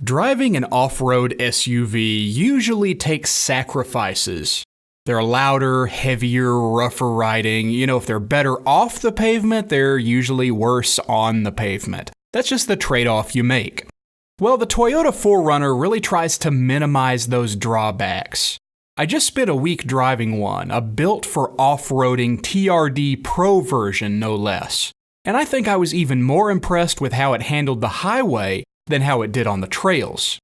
Driving an off-road SUV usually takes sacrifices. They're louder, heavier, rougher riding. If they're better off the pavement, they're usually worse on the pavement. That's just the trade-off you make. Well, the Toyota 4Runner really tries to minimize those drawbacks. I just spent a week driving one, a built-for-off-roading TRD Pro version, no less. And I think I was even more impressed with how it handled the highway than how it did on the trails.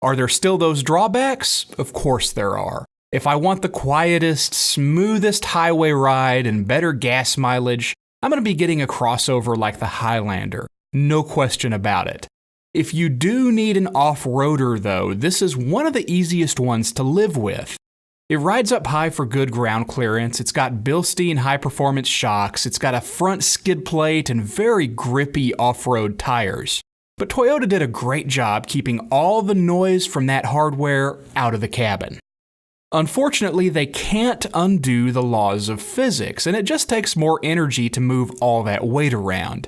Are there still those drawbacks? Of course there are. If I want the quietest, smoothest highway ride and better gas mileage, I'm going to be getting a crossover like the Highlander. No question about it. If you do need an off-roader though, this is one of the easiest ones to live with. It rides up high for good ground clearance, it's got Bilstein high-performance shocks, it's got a front skid plate and very grippy off-road tires. But Toyota did a great job keeping all the noise from that hardware out of the cabin. Unfortunately, they can't undo the laws of physics, and it just takes more energy to move all that weight around.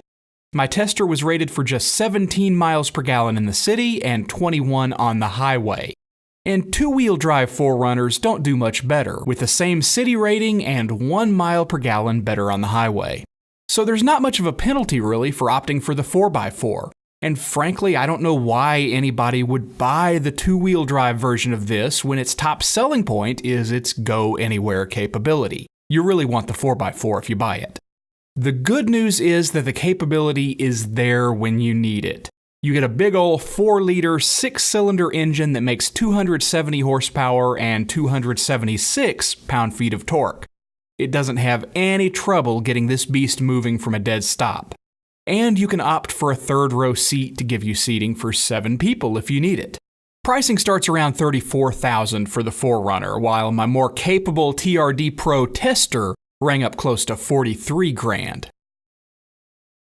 My tester was rated for just 17 miles per gallon in the city and 21 on the highway. And two-wheel drive 4Runners don't do much better, with the same city rating and 1 mile per gallon better on the highway. So there's not much of a penalty really for opting for the 4x4. And frankly, I don't know why anybody would buy the two-wheel drive version of this when its top selling point is its go-anywhere capability. You really want the 4x4 if you buy it. The good news is that the capability is there when you need it. You get a big ol' 4-liter 6-cylinder engine that makes 270 horsepower and 276 pound-feet of torque. It doesn't have any trouble getting this beast moving from a dead stop. And you can opt for a third-row seat to give you seating for 7 people if you need it. Pricing starts around $34,000 for the 4Runner, while my more capable TRD Pro tester rang up close to $43,000.